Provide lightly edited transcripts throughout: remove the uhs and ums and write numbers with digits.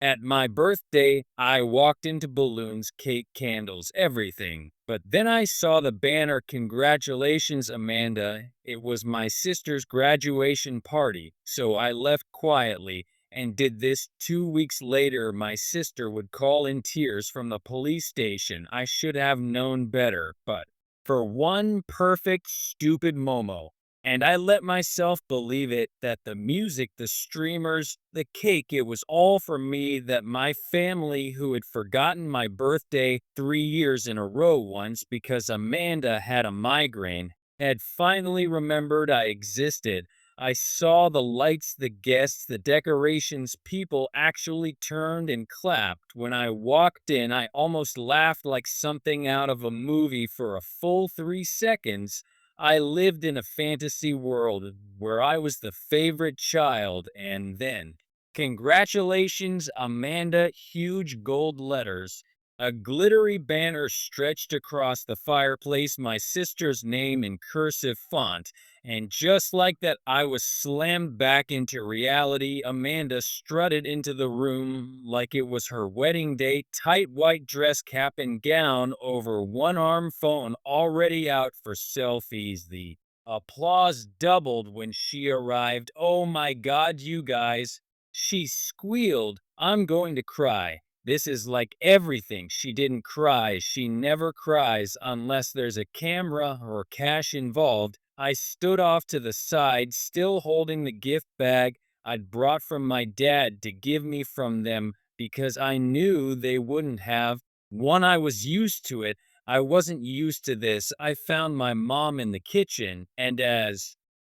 At my birthday, I walked into balloons, cake, candles, everything. But then I saw the banner, "Congratulations, Amanda." It was my sister's graduation party, so I left quietly and did this. 2 weeks later, my sister would call in tears from the police station. I should have known better, but for one perfect, stupid Momo. And I let myself believe it, that the music, the streamers, the cake, it was all for me, that my family, who had forgotten my birthday 3 years in a row once because Amanda had a migraine, had finally remembered I existed. I saw the lights, the guests, the decorations. People actually turned and clapped. When I walked in, I almost laughed like something out of a movie for a full 3 seconds. I lived in a fantasy world where I was the favorite child, and then, "Congratulations, Amanda," huge gold letters. A glittery banner stretched across the fireplace, my sister's name in cursive font, and just like that, I was slammed back into reality. Amanda strutted into the room like it was her wedding day, tight white dress, cap and gown over one arm, phone already out for selfies. The applause doubled when she arrived. "Oh my God, you guys," she squealed. "I'm going to cry. This is like everything." She didn't cry. She never cries unless there's a camera or cash involved. I stood off to the side, still holding the gift bag I'd brought from my dad to give me from them because I knew they wouldn't have. I was used to it. I wasn't used to this. I found my mom in the kitchen and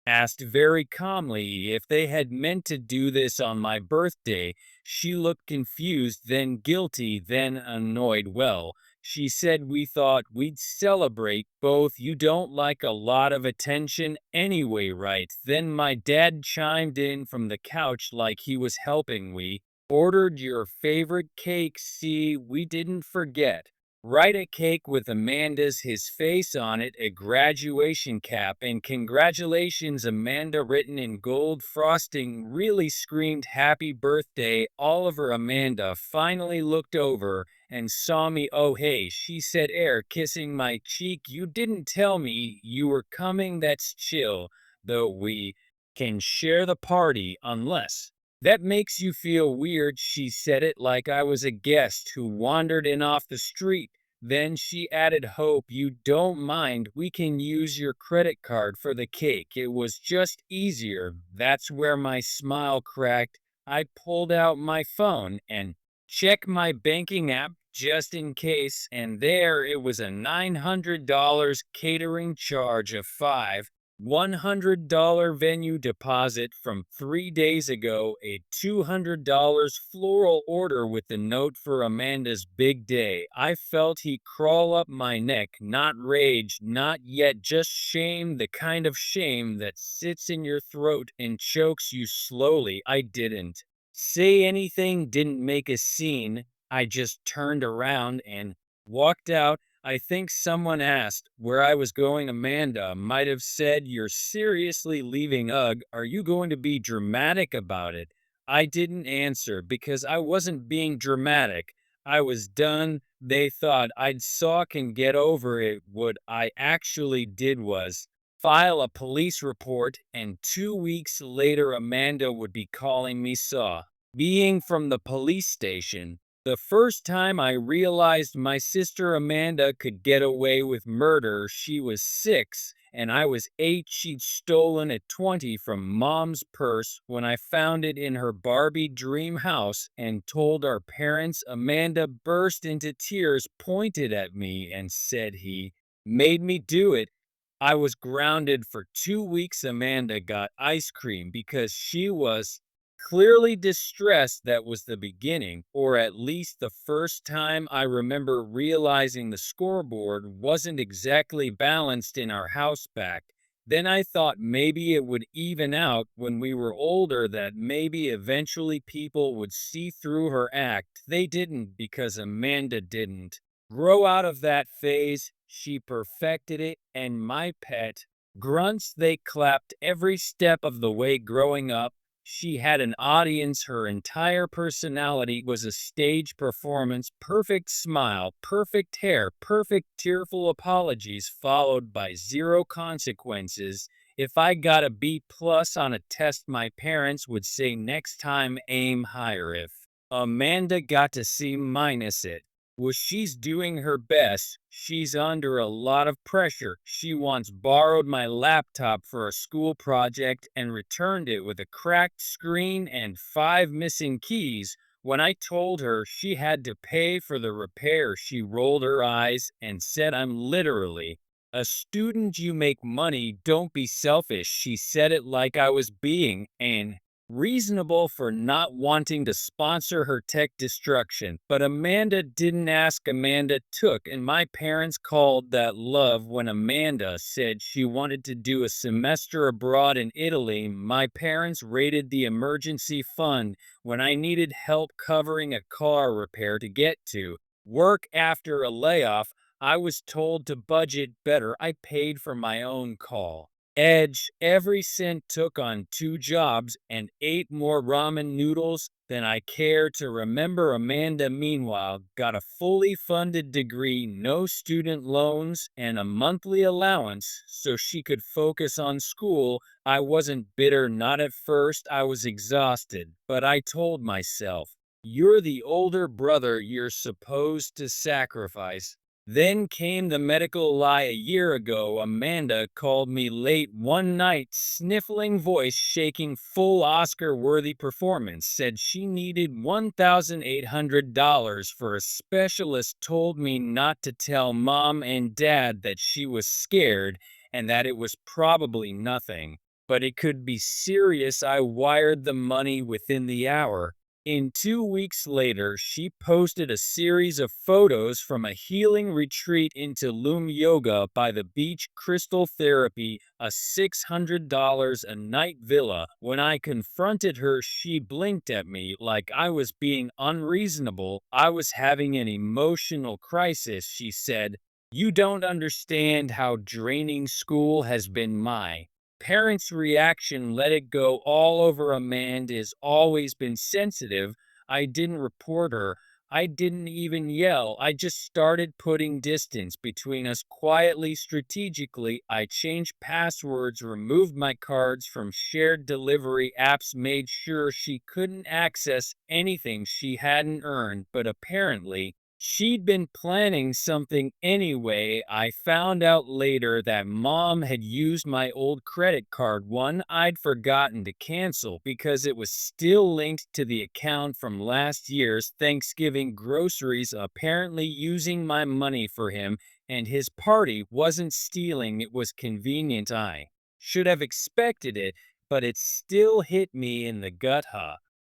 asked very calmly if they had meant to do this on my birthday. She looked confused, then guilty, then annoyed. "Well," she said, "we thought we'd celebrate both. You don't like a lot of attention anyway, right?" Then my dad chimed in from the couch like he was helping. "We ordered your favorite cake. See, we didn't forget. Write a cake with Amanda's his face on it, a graduation cap, and 'Congratulations, Amanda' written in gold frosting." Really screamed happy birthday, Oliver. Amanda finally looked over and saw me. "Oh hey," she said, air kissing my cheek. "You didn't tell me you were coming. That's chill, though we can share the party unless that makes you feel weird." She said it like I was a guest who wandered in off the street. Then she added, "Hope you don't mind. We can use your credit card for the cake. It was just easier." That's where my smile cracked. I pulled out my phone and checked my banking app just in case, and there it was, a $900 catering charge of five. $100 venue deposit from 3 days ago, a $200 floral order with the note for Amanda's big day. I felt he crawl up my neck, not rage, not yet, just shame, the kind of shame that sits in your throat and chokes you slowly. I didn't say anything, didn't make a scene. I just turned around and walked out. I think someone asked where I was going. Amanda might have said, "You're seriously leaving? Ugh, are you going to be dramatic about it?" I didn't answer because I wasn't being dramatic. I was done. They thought I'd sulk and get over it. What I actually did was file a police report, and 2 weeks later, Amanda would be calling me. Saw being from the police station. The first time I realized my sister Amanda could get away with murder. She was 6 and I was 8. She'd stolen a 20 from mom's purse when I found it in her Barbie dream house and told our parents. Amanda burst into tears, pointed at me, and said he made me do it. I was grounded for 2 weeks. Amanda got ice cream because she was clearly distressed. That was the beginning, or at least the first time I remember realizing the scoreboard wasn't exactly balanced in our house back then. I thought maybe it would even out when we were older, that maybe eventually people would see through her act. They didn't, because Amanda didn't grow out of that phase. She perfected it, and my pet grunts, they clapped every step of the way growing up. She had an audience. Her entire personality was a stage performance. Perfect smile, perfect hair, perfect tearful apologies followed by zero consequences. If I got a B plus on a test, my parents would say next time aim higher. If Amanda got to C minus, it was she's doing her best. She's under a lot of pressure. She once borrowed my laptop for a school project and returned it with a cracked screen and 5 missing keys. When I told her she had to pay for the repair, she rolled her eyes and said, "I'm literally a student. You make money, don't be selfish." She said it like I was being an reasonable for not wanting to sponsor her tech destruction. But Amanda didn't ask, Amanda took, and my parents called that love. When Amanda said she wanted to do a semester abroad in Italy, my parents raided the emergency fund when I needed help covering a car repair to get to work after a layoff. I was told to budget better. I paid for my own call edge every cent, took on 2 jobs, and ate more ramen noodles than I care to remember. Amanda, meanwhile, got a fully funded degree, no student loans, and a monthly allowance so she could focus on school. I wasn't bitter, not at first. I was exhausted, but I told myself, "You're the older brother, you're supposed to sacrifice." Then came the medical lie. A year ago, Amanda called me late one night, sniffling voice shaking, full Oscar-worthy performance, said she needed $1,800 for a specialist, told me not to tell mom and dad, that she was scared and that it was probably nothing, but it could be serious. I wired the money within the hour. In 2 weeks later, she posted a series of photos from a healing retreat into Loom Yoga by the beach, crystal therapy, a $600 a night villa. When I confronted her, she blinked at me like I was being unreasonable. I was having an emotional crisis, she said. "You don't understand how draining school has been." My parents' reaction, let it go all over. Amanda's always been sensitive. I didn't report her. I didn't even yell. I just started putting distance between us quietly, strategically. I changed passwords, removed my cards from shared delivery apps, made sure she couldn't access anything she hadn't earned. But apparently, she'd been planning something anyway. I found out later that mom had used my old credit card, one I'd forgotten to cancel because it was still linked to the account from last year's Thanksgiving groceries, apparently using my money for him and his party. Wasn't stealing, it was convenient. I should have expected it, but it still hit me in the gut,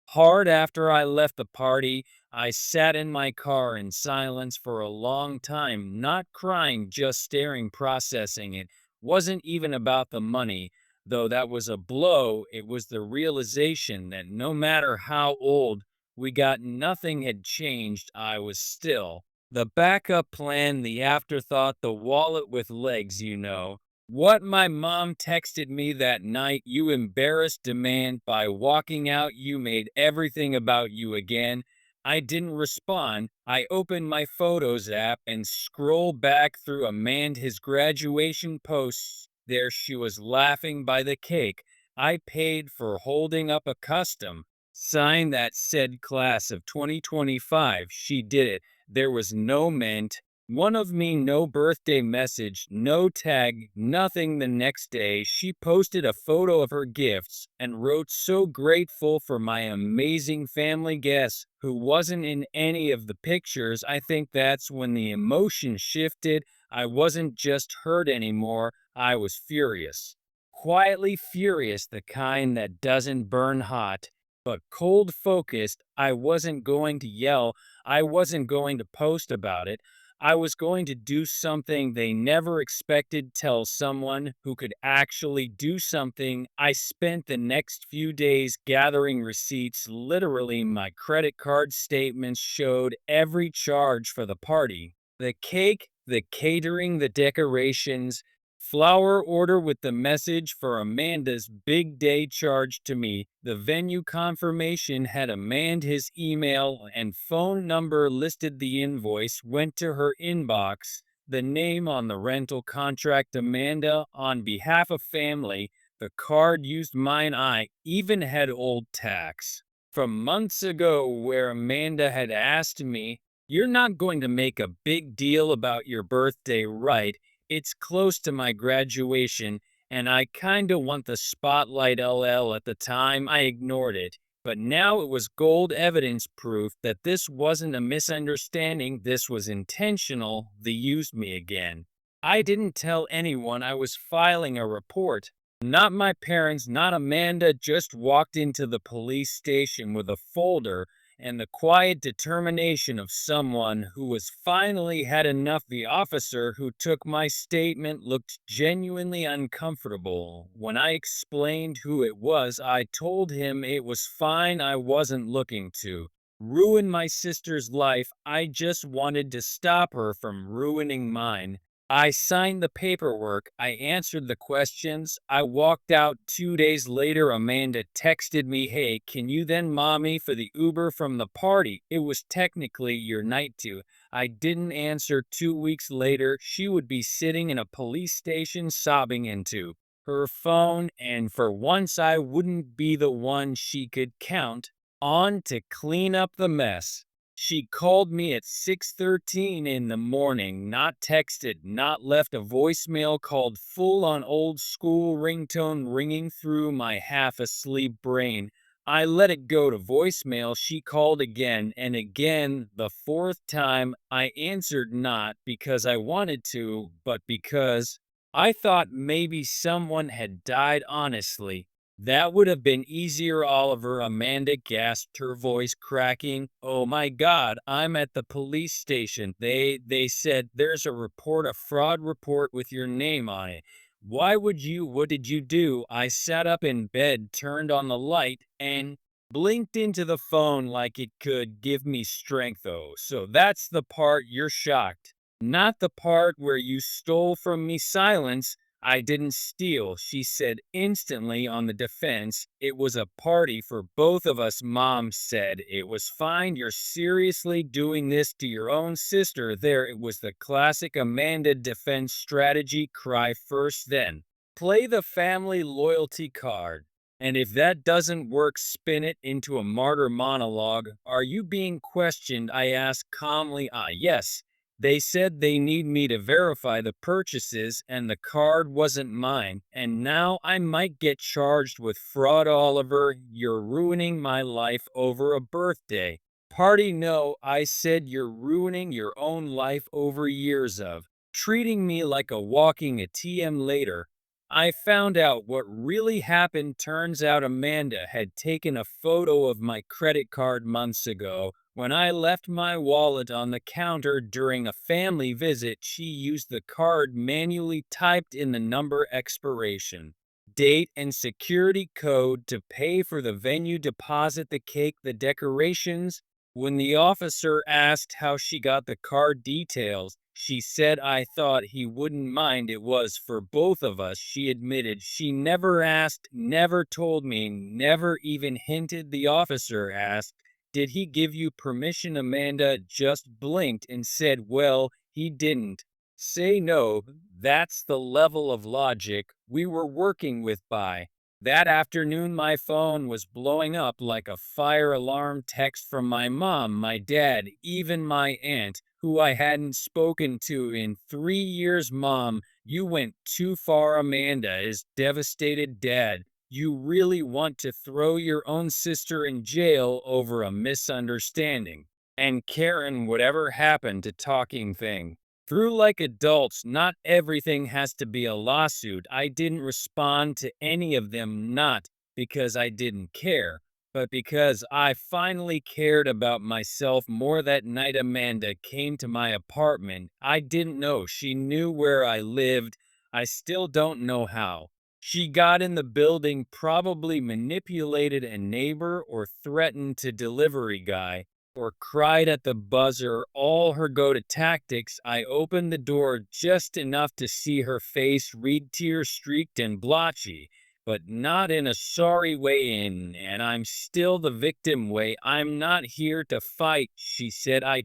hard. After I left the party, I sat in my car in silence for a long time, not crying, just staring, processing. It wasn't even about the money, though that was a blow. It was the realization that no matter how old we got, nothing had changed. I was still the backup plan, the afterthought, the wallet with legs, you know. What my mom texted me that night: "You embarrassed demand by walking out. You made everything about you again." I didn't respond. I opened my photos app and scrolled back through Amanda's graduation posts. There she was, laughing by the cake I paid for, holding up a custom sign that said "Class of 2025." She did it. There was no mint one of me, no birthday message, no tag, nothing. The next day, she posted a photo of her gifts and wrote, "So grateful for my amazing family." Guess who wasn't in any of the pictures? I think that's when the emotion shifted. I wasn't just hurt anymore, I was furious. Quietly furious, the kind that doesn't burn hot, but cold focused. I wasn't going to yell. I wasn't going to post about it. I was going to do something they never expected, tell someone who could actually do something. I spent the next few days gathering receipts. Literally, my credit card statements showed every charge for the party: the cake, the catering, the decorations. Flower order with the message for Amanda's big day charged to me. The venue confirmation had Amanda's email and phone number listed. The invoice went to her inbox. The name on the rental contract, Amanda, on behalf of family. The card used mine. I even had old tax from months ago where Amanda had asked me, "You're not going to make a big deal about your birthday, right? It's close to my graduation, and I kinda want the spotlight." LL. At the time, I ignored it, but now it was gold evidence proof that this wasn't a misunderstanding, this was intentional. They used me again. I didn't tell anyone I was filing a report. Not my parents, not Amanda. Just walked into the police station with a folder and the quiet determination of someone who was finally had enough. The officer who took my statement looked genuinely uncomfortable. When I explained who it was, I told him it was fine. I wasn't looking to ruin my sister's life. I just wanted to stop her from ruining mine. I signed the paperwork, I answered the questions, I walked out. 2 days later, Amanda texted me, "Hey, can you then mommy for the Uber from the party? It was technically your night too." I didn't answer. 2 weeks later, she would be sitting in a police station sobbing into her phone, and for once I wouldn't be the one she could count on to clean up the mess. She called me at 6:13 in the morning, not texted, not left a voicemail, called full on old school ringtone ringing through my half asleep brain. I let it go to voicemail. She called again and again. The fourth time, I answered, not because I wanted to, but because I thought maybe someone had died. Honestly, that would have been easier. Oliver. Amanda gasped, her voice cracking. "Oh my God, I'm at the police station. They said there's a report, a fraud report with your name on it. Why would you? What did you do?" I sat up in bed, turned on the light, and blinked into the phone like it could give me strength. "Oh, so that's the part you're shocked. Not the part where you stole from me." "Silence. I didn't steal," she said, instantly on the defense. "It was a party for both of us." Mom said it was fine. "You're seriously doing this to your own sister?" There it was, the classic Amanda defense strategy. Cry first, then play the family loyalty card. And if that doesn't work, spin it into a martyr monologue. "Are you being questioned?" I asked calmly. "Ah, yes. They said they need me to verify the purchases, and the card wasn't mine, and now I might get charged with fraud." "Oliver, you're ruining my life over a birthday party." "No," I said, "you're ruining your own life over years of treating me like a walking ATM." Later, I found out what really happened. Turns out Amanda had taken a photo of my credit card months ago. When I left my wallet on the counter during a family visit, she used the card, manually typed in the number, expiration date, and security code to pay for the venue deposit, the cake, the decorations. When the officer asked how she got the card details, she said, "I thought he wouldn't mind. It was for both of us." She admitted she never asked, never told me, never even hinted. The officer asked, "Did he give you permission?" Amanda just blinked and said, "Well, he didn't say no." That's the level of logic we were working with. By that afternoon, my phone was blowing up like a fire alarm. Text from my mom, my dad, even my aunt, who I hadn't spoken to in 3 years. "Mom, you went too far." Amanda is devastated. "Dad, you really want to throw your own sister in jail over a misunderstanding?" And Karen, whatever happened to talking thing through like adults? Not everything has to be a lawsuit. I didn't respond to any of them, not because I didn't care, but because I finally cared about myself more. That night, Amanda came to my apartment. I didn't know she knew where I lived. I still don't know how she got in the building. Probably manipulated a neighbor or threatened to delivery guy or cried at the buzzer, all her go-to tactics. I opened the door just enough to see her face read tear-streaked and blotchy, but not in a sorry way and I'm still the victim way. I'm not here to fight, she said. I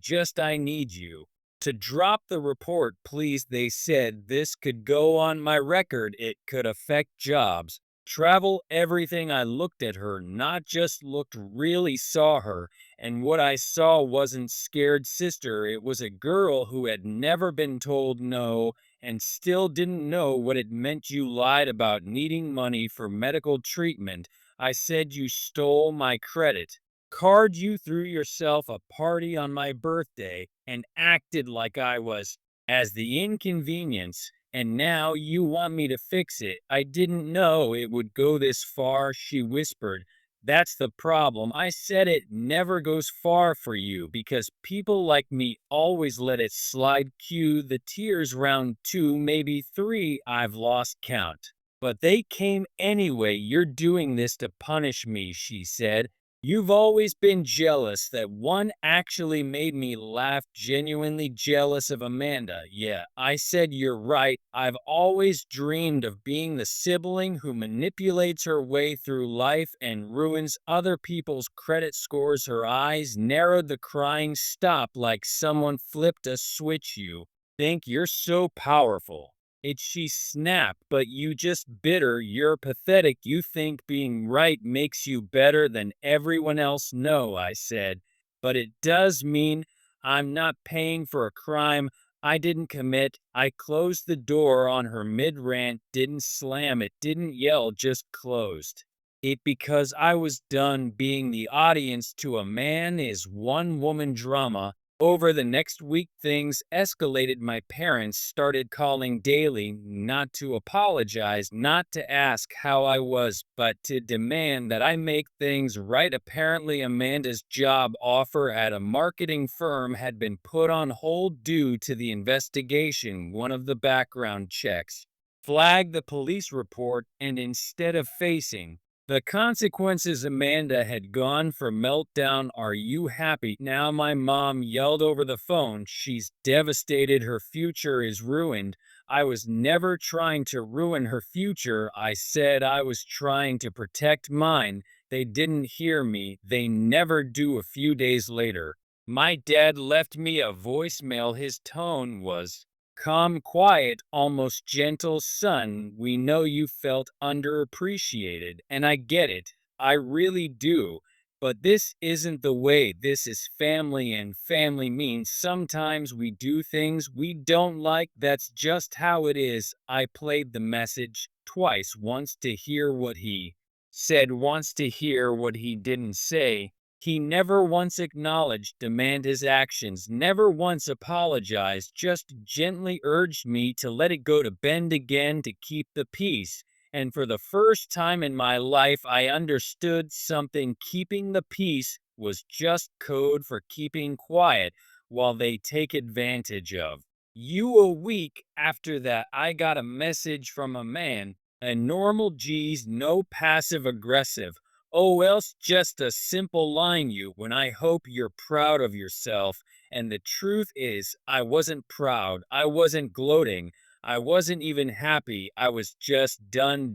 need you to drop the report, please. They said this could go on my record. It could affect jobs, travel, everything. I looked at her, not just looked, really saw her. And what I saw wasn't scared sister. It was a girl who had never been told no and still didn't know what it meant. You lied about needing money for medical treatment. I said you stole my credit card. You threw yourself a party on my birthday and acted like I was as the inconvenience, and now you want me to fix it. I didn't know it would go this far, she whispered. That's the problem. I said it never goes far for you because people like me always let it slide. Cue the tears. Round two, maybe three, I've lost count. But they came anyway. You're doing this to punish me, she said. You've always been jealous. That one actually made me laugh. Genuinely jealous of Amanda. Yeah, I said you're right. I've always dreamed of being the sibling who manipulates her way through life and ruins other people's credit scores. Her eyes narrowed. The crying stopped like someone flipped a switch. You think you're so powerful. She snapped, but you just bitter, you're pathetic. You think being right makes you better than everyone else. No, I said, but it does mean I'm not paying for a crime I didn't commit. I closed the door on her mid-rant, didn't slam it, didn't yell, just closed it because I was done being the audience to a man is one-woman drama. Over the next week, things escalated. My parents started calling daily, not to apologize, not to ask how I was, but to demand that I make things right. Apparently, Amanda's job offer at a marketing firm had been put on hold due to the investigation. One of the background checks flagged the police report, and instead of facing the consequences, Amanda had gone for meltdown. Are you happy now? My mom yelled over the phone. She's devastated. Her future is ruined. I was never trying to ruin her future. I said I was trying to protect mine. They didn't hear me. They never do. A few days later, my dad left me a voicemail. His tone was calm, quiet, almost gentle. Son, we know you felt underappreciated, and I get it. I really do. But this isn't the way. This is family, and family means sometimes we do things we don't like. That's just how it is. I played the message twice, once to hear what he said, once to hear what he didn't say. He never once acknowledged, demanded his actions, never once apologized, just gently urged me to let it go, to bend again, to keep the peace. And for the first time in my life, I understood something. Keeping the peace was just code for keeping quiet while they take advantage of you. A week after that, I got a message from a man, a normal G's, no passive aggressive. Oh, else just a simple line. You, when I hope you're proud of yourself. And the truth is, I wasn't proud. I wasn't gloating. I wasn't even happy. I was just done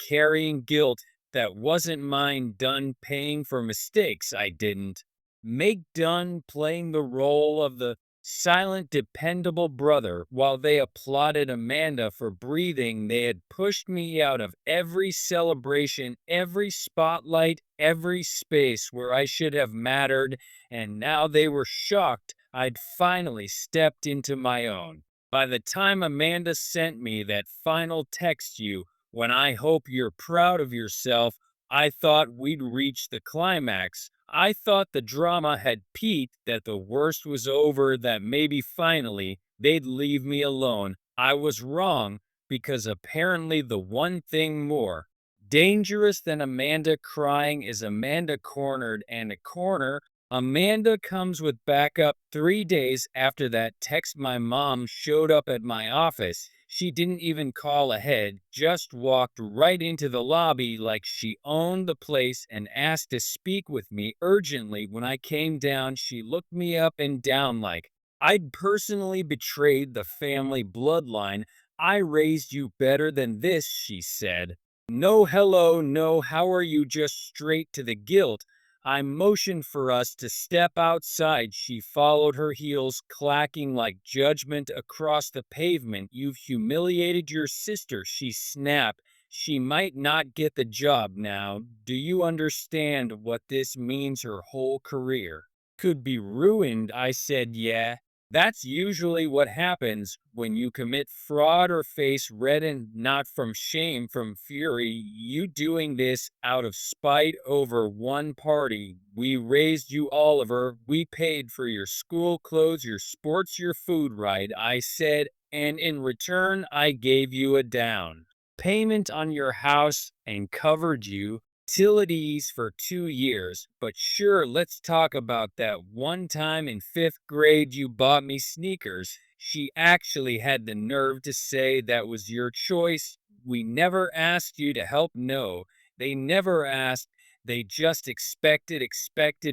carrying guilt that wasn't mine, done paying for mistakes I didn't make, done playing the role of the silent, dependable brother. While they applauded Amanda for breathing, they had pushed me out of every celebration, every spotlight, every space where I should have mattered, and now they were shocked I'd finally stepped into my own. By the time Amanda sent me that final text, you, when I hope you're proud of yourself, I thought we'd reached the climax. I thought the drama had peaked, that the worst was over, that maybe finally they'd leave me alone. I was wrong, because apparently the one thing more dangerous than Amanda crying is Amanda cornered, and a corner. Amanda comes with backup. 3 days after that text, my mom showed up at my office. She didn't even call ahead, just walked right into the lobby like she owned the place and asked to speak with me urgently. When I came down, she looked me up and down like I'd personally betrayed the family bloodline. "I raised you better than this," she said. "No hello, no how are you, just straight to the guilt." I motioned for us to step outside. She followed, her heels clacking like judgment across the pavement. "You've humiliated your sister," she snapped. "She might not get the job now. Do you understand what this means? Her whole career could be ruined." I said, "Yeah. That's usually what happens when you commit fraud or face red, and not from shame, from fury. You doing this out of spite over one party. We raised you, Oliver. We paid for your school clothes, your sports, your food, right?" I said, "and in return, I gave you a down payment on your house and covered you utilities for 2 years. But sure, let's talk about that one time in fifth grade you bought me sneakers." She actually had the nerve to say that was your choice. "We never asked you to help." No, they never asked. They just expected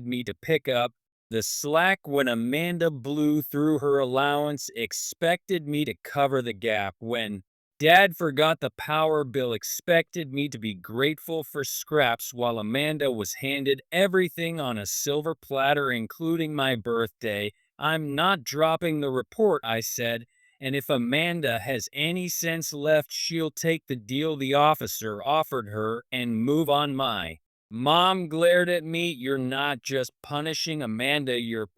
me to pick up the slack when Amanda blew through her allowance, expected me to cover the gap when Dad forgot the power bill, expected me to be grateful for scraps while Amanda was handed everything on a silver platter, including my birthday. "I'm not dropping the report," I said, "and if Amanda has any sense left, she'll take the deal the officer offered her and move on." My mom glared at me. "You're not just punishing Amanda, you're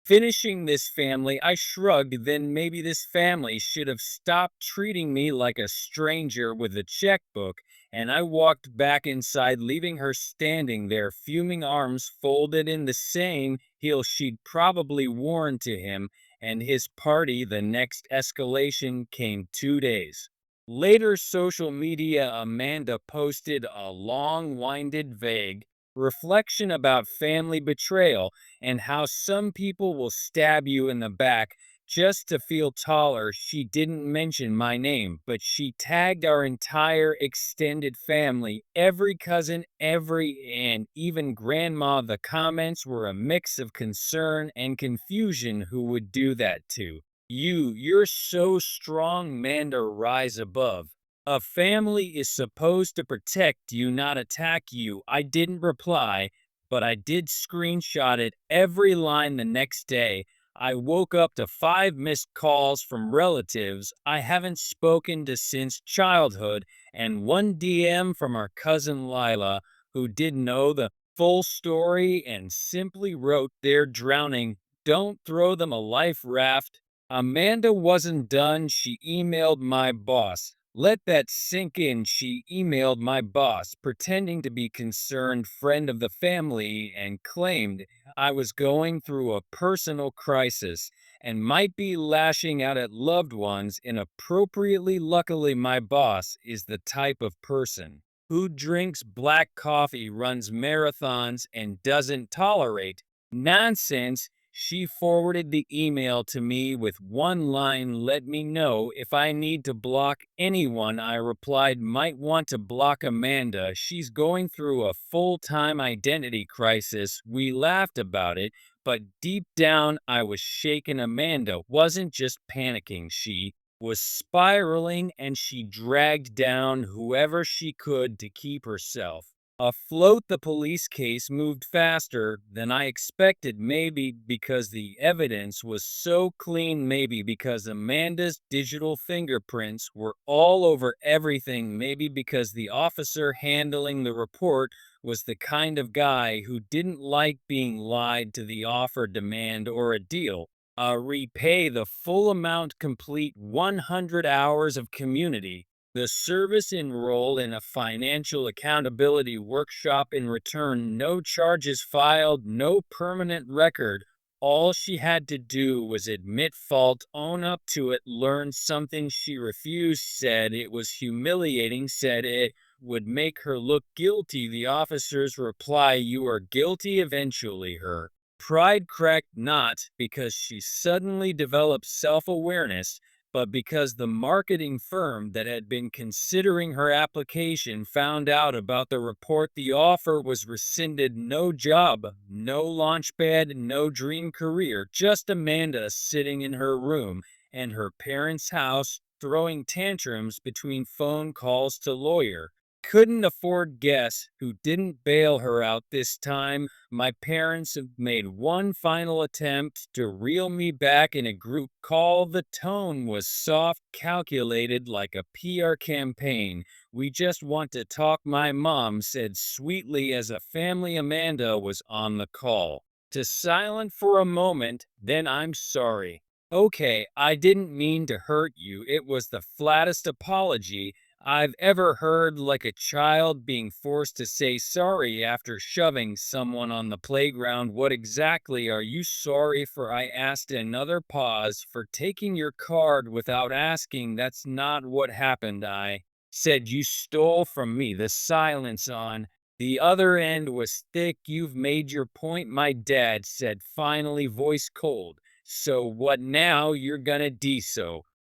finishing this family." I shrugged. "Then maybe this family should have stopped treating me like a stranger with a checkbook." And I walked back inside, leaving her standing there, fuming, arms folded in the same heel she'd probably worn to him and his party. The next escalation came 2 days later. Social media. Amanda posted a long-winded, vague reflection about family betrayal and how some people will stab you in the back just to feel taller. She didn't mention my name, but she tagged our entire extended family, every cousin, every aunt, even grandma. The comments were a mix of concern and confusion. "Who would do that to you? You're so strong, Manda. Rise above. A family is supposed to protect you, not attack you." I didn't reply, but I did screenshot it. Every line. The next day, I woke up to 5 missed calls from relatives I haven't spoken to since childhood, and one DM from our cousin Lila, who didn't know the full story and simply wrote, "They're drowning. Don't throw them a life raft." Amanda wasn't done. She emailed my boss. Let that sink in. She emailed my boss, pretending to be concerned friend of the family, and claimed I was going through a personal crisis and might be lashing out at loved ones inappropriately. Luckily, my boss is the type of person who drinks black coffee, runs marathons, and doesn't tolerate nonsense. She forwarded the email to me with one line, "Let me know if I need to block anyone." I replied, "Might want to block Amanda. She's going through a full-time identity crisis." We laughed about it, but deep down I was shaken. Amanda wasn't just panicking, she was spiraling, and she dragged down whoever she could to keep herself afloat. The police case moved faster than I expected, maybe because the evidence was so clean, maybe because Amanda's digital fingerprints were all over everything, maybe because the officer handling the report was the kind of guy who didn't like being lied to. The offer, demand, or a deal. Repay the full amount, complete 100 hours of community the service, enroll in a financial accountability workshop. In return, no charges filed, no permanent record. All she had to do was admit fault, own up to it, learn something she refused, said it was humiliating, said it would make her look guilty. The officer's reply, "You are guilty." Eventually, her pride cracked, not because she suddenly developed self-awareness, but because the marketing firm that had been considering her application found out about the report, the offer was rescinded. No job, no launchpad, no dream career, just Amanda sitting in her room and her parents' house, throwing tantrums between phone calls to lawyer. Couldn't afford. Guess who didn't bail her out this time? My parents have made one final attempt to reel me back in a group call. The tone was soft, calculated like a PR campaign. We just want to talk, my mom said sweetly as a family. Amanda was on the call. To silent for a moment, then I'm sorry. Okay, I didn't mean to hurt you. It was the flattest apology I've ever heard, like a child being forced to say sorry after shoving someone on the playground. What exactly are you sorry for? I asked. Another pause. For taking your card without asking. That's not what happened. I said you stole from me. The silence on the other end was thick. You've made your point, my dad said finally, voice cold. So what now? You're gonna do so?